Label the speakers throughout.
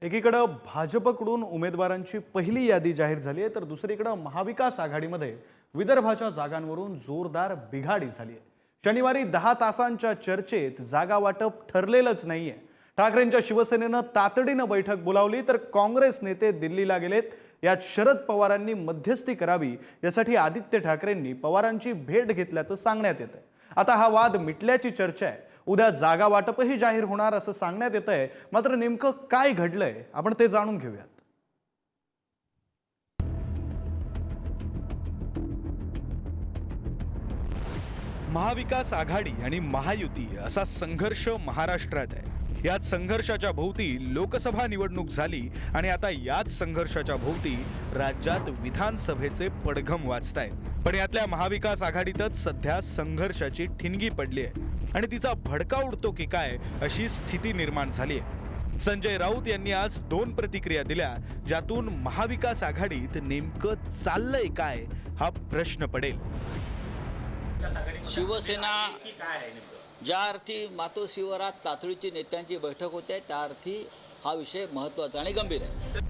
Speaker 1: एकीकडे भाजपकडून उमेदवारांची पहिली यादी जाहीर झाली आहे, तर दुसरीकडे महाविकास आघाडीमध्ये विदर्भाच्या जागांवरून जोरदार बिघाडी झाली आहे। शनिवारी 10 तासांच्या चर्चेत जागा वाटप ठरलेलंच नाहीये। ठाकरेंच्या शिवसेनेनं तातडीनं बैठक बोलावली, तर काँग्रेस नेते दिल्लीला गेलेत। यात शरद पवारांनी मध्यस्थी करावी यासाठी आदित्य ठाकरेंनी पवारांची भेट घेतल्याचं सांगण्यात येतंय। आता हा वाद मिटल्याची चर्चा आहे। उद्या जागा वाटपही जाहीर होणार असं सांगण्यात येतंय। मात्र नेमकं काय घडलंय आपण ते जाणून घेऊयात। महाविकास आघाडी आणि महायुती असा संघर्ष महाराष्ट्रात आहे। यात संघर्षाच्या भोवती लोकसभा निवडणूक झाली आणि आता याच संघर्षाच्या भोवती राज्यात विधानसभेचे पडघम वाजतायत। पण यातल्या महाविकास आघाडीतच सध्या संघर्षाची ठिणगी पडली आहे आणि तिचा भडका उडतो की काय अशी स्थिती निर्माण झाली आहे। संजय राऊत यांनी आज 2 प्रतिक्रिया दिल्या, ज्यातून महाविकास आघाडीत नेमकं चाललंय काय हा प्रश्न पडेल।
Speaker 2: शिवसेना ज्या अर्थी मातोश्रीवरात तातडीची नेत्यांची बैठक होते त्या अर्थी हा विषय महत्त्वाचा आणि गंभीर आहे।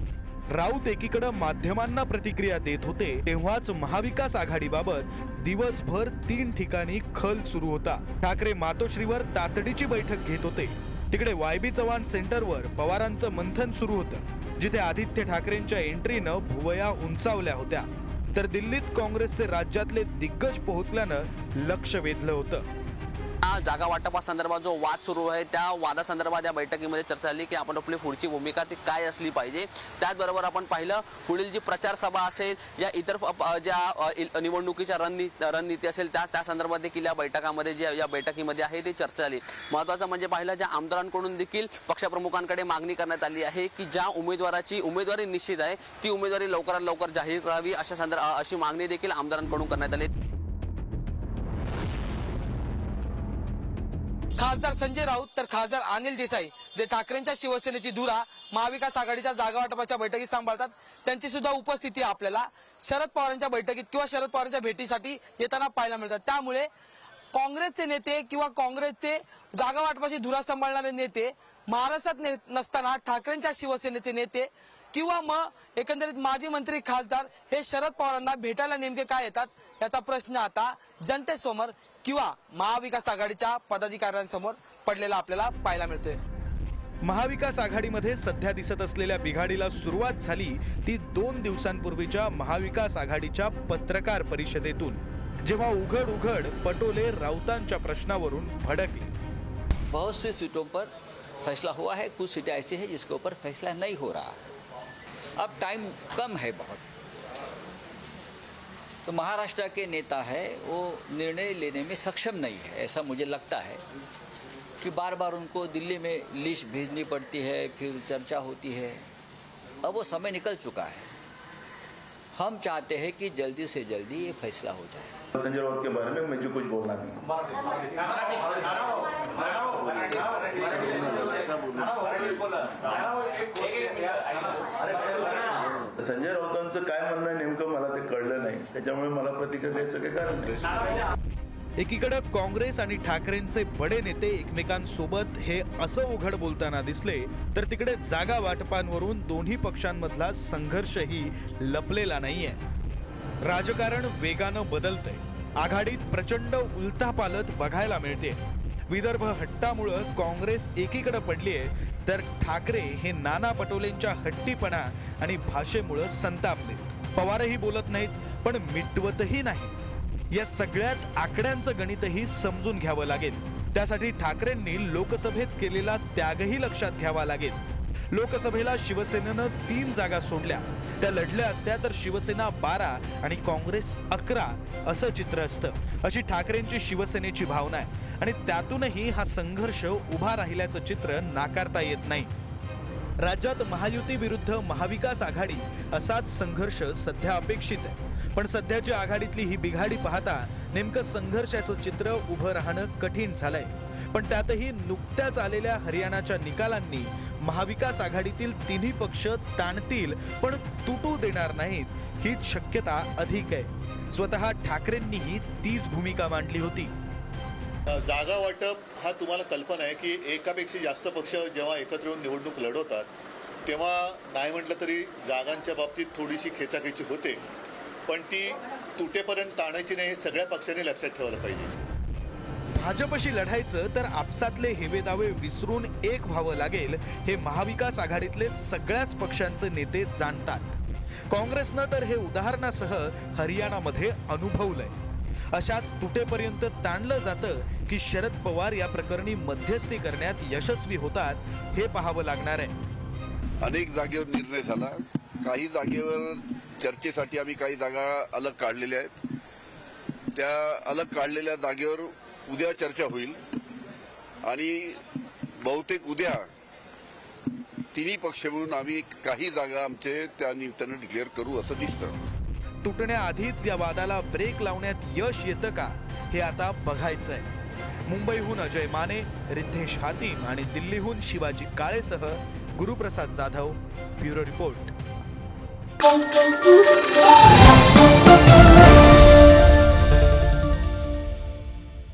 Speaker 1: राऊत एकीकडे माध्यमांना प्रतिक्रिया देत होते, तेव्हाच महाविकास आघाडीबाबत दिवसभर 3 ठिकाणी खल सुरू होता। ठाकरे मातोश्रीवर तातडीची बैठक घेत होते, तिकडे वायबी चव्हाण सेंटरवर पवारांचं मंथन सुरू होतं, जिथे आदित्य ठाकरेंच्या एंट्रीनं भुवया उंचावल्या होत्या। तर दिल्लीत काँग्रेसचे राज्यातले दिग्गज पोहोचल्यानं लक्ष वेधलं होतं।
Speaker 3: जागा वाटपासंदर्भात जो वाद सुरू आहे त्या वादासंदर्भात या बैठकीमध्ये चर्चा झाली की आपण आपली पुढची भूमिका ती काय असली पाहिजे। त्याचबरोबर आपण पाहिलं पुढील जी प्रचार सभा असेल या इतर ज्या निवडणुकीच्या रणनीती असेल त्या संदर्भात देखील या बैठकामध्ये या बैठकीमध्ये आहे ती चर्चा झाली। महत्त्वाचं म्हणजे पाहिलं ज्या आमदारांकडून देखील पक्षप्रमुखांकडे मागणी करण्यात आली आहे की ज्या उमेदवाराची उमेदवारी निश्चित आहे ती उमेदवारी लवकरात लवकर जाहीर करावी अशी मागणी देखील आमदारांकडून करण्यात आली।
Speaker 4: खासदार संजय राऊत तर खासदार अनिल देसाई जे ठाकरेंच्या शिवसेनेची धुरा महाविकास आघाडीच्या जागा वाटपाच्या बैठकीत सांभाळतात, त्यांची सुद्धा उपस्थिती आपल्याला शरद पवारांच्या बैठकीत किंवा शरद पवारांच्या भेटीसाठी येताना पाहायला मिळतात। त्यामुळे काँग्रेसचे नेते किंवा काँग्रेसचे जागा वाटपाची धुरा सांभाळणारे नेते महाराष्ट्रात नसताना ठाकरेंच्या शिवसेनेचे नेते किंवा मग एकंदरीत माजी मंत्री खासदार हे शरद पवारांना भेटायला नेमके काय येतात याचा प्रश्न आता जनतेसमोर किंवा महाविकास आघाडीच्या पदाधिकाऱ्यांसमोर पडलेला आपल्याला पाहायला मिळतोय।
Speaker 1: महाविकास आघाडीमध्ये सध्या दिसत असलेल्या बिघाडीला सुरुवात झाली ती 2 दिवसांपूर्वीच्या महाविकास आघाडीच्या पत्रकार परिषदेतून, जेव्हा उघड पटोले राऊतांच्या प्रश्नावरून भडकले।
Speaker 2: बहुत सी सीटों पर फैसला हुआ है, कुछ सीटें ऐसी है जिसके ऊपर फैसला नहीं हो रहा। अब टाइम कम है बहुत, तो महाराष्ट्र के नेता है वो निर्णय लेने में सक्षम नहीं है। ऐसा मुझे लगता है कि बार बार उनको दिल्ली में लिस्ट भेजनी पड़ती है, फिर चर्चा होती है। अब वो समय निकल चुका है। हम चाहते हैं कि जल्दी से जल्दी ये फैसला हो जाए।
Speaker 5: संजय राउत के बारे में मुझे कुछ बोलना नहीं। संजय राऊतांचं काय म्हणणं आहे नेमकं मला ते कळलं नाही, त्याच्यामुळे मला प्रतिक्रिया द्यायचं काही कारण नाही।
Speaker 1: एकीकडे काँग्रेस आणि ठाकरेंचे बडे नेते एकमेकांसोबत हे असं उघड बोलताना दिसले, तर तिकडे जागा वाटपांवरून दोन्ही पक्षांमधला संघर्षही लपलेला नाहीये। राजकारण वेगानं बदलतंय, आघाडीत प्रचंड उलथापालथ बघायला मिळते। विदर्भ हट्टामुळे काँग्रेस एकीकडे पडलीये, तर ठाकरे हे नाना पटोलेंच्या हट्टीपणा आणि भाषेमुळे संतापले। पवारही बोलत नाहीत, पण मिटवतही नाही। या सगळ्यात आकड्यांचं गणितही समजून घ्यावं लागेल। त्यासाठी ठाकरेंनी लोकसभेत केलेला त्यागही लक्षात घ्यावा लागेल। लोकसभेला शिवसेनेनं 3 जागा सोडल्या, त्या लढल्या असत्या तर शिवसेना 12 आणि काँग्रेस 11 असं चित्र असतं, अशी ठाकरेंची शिवसेनेची भावना आहे। आणि त्यातूनही हा संघर्ष उभा राहिल्याचं चित्र नाकारता येत नाही। राज्यात महायुती विरुद्ध महाविकास आघाडी असाच संघर्ष सध्या अपेक्षित आहे, पण सध्याची आघाडीतली ही बिघाडी पाहता नेमकं संघर्षाचं चित्र उभं राहणं कठीण झालंय। पण त्यातही नुकत्याच आलेल्या हरियाणाच्या निकालांनी महाविकास आघाडीतील तिन्ही पक्ष ताणतील पण तुटू देणार नाहीत हीच शक्यता अधिक आहे। स्वतः ठाकरेंनीही तीच भूमिका मांडली होती।
Speaker 6: जागा वाटप हा तुम्हाला कल्पना आहे की एकापेक्षा जास्त पक्ष जेव्हा एकत्र येऊन निवडणूक लढवतात तेव्हा नाही म्हटलं तरी जागांच्या बाबतीत थोडीशी खेचाखेची होते, पण ती तुटेपर्यंत ताणायची नाही हे सगळ्या पक्षांनी लक्षात ठेवायला पाहिजे.
Speaker 1: भाजपशी लढायचं तर आपसातले हेवेदावे विसरून एक व्हावं लागेल हे महाविकास आघाडीतले सगळ्याच पक्षांचे नेते जाणतात. काँग्रेसनं तर हे उदाहरणासह हरियाणामध्ये अनुभवलंय. अशात तुटेपर्यंत ताणलं जातं की शरद पवार या प्रकरणी मध्यस्थी करण्यात यशस्वी होतात हे पाहावं लागणार आहे.
Speaker 7: अनेक जागेवर निर्णय झाला. काही जागेवर चर्चेसाठी आम्ही काही जागा अलग काढलेल्या आहेत. त्या अलग काढलेल्या जागेवर उद्या चर्चा होईल आणि बहुतेक उद्या तिन्ही पक्ष मिळून आम्ही काही जागा आमचे त्या निमित्तानं डिक्लेअर करू असं दिसतं.
Speaker 1: तुटण्याआधीच या वादाला ब्रेक लावण्यात यश येतं का हे आता बघायचंय. मुंबईहून अजय माने, रिद्धेश हातीम आणि दिल्लीहून शिवाजी काळेसह गुरुप्रसाद जाधव, ब्युरो रिपोर्ट.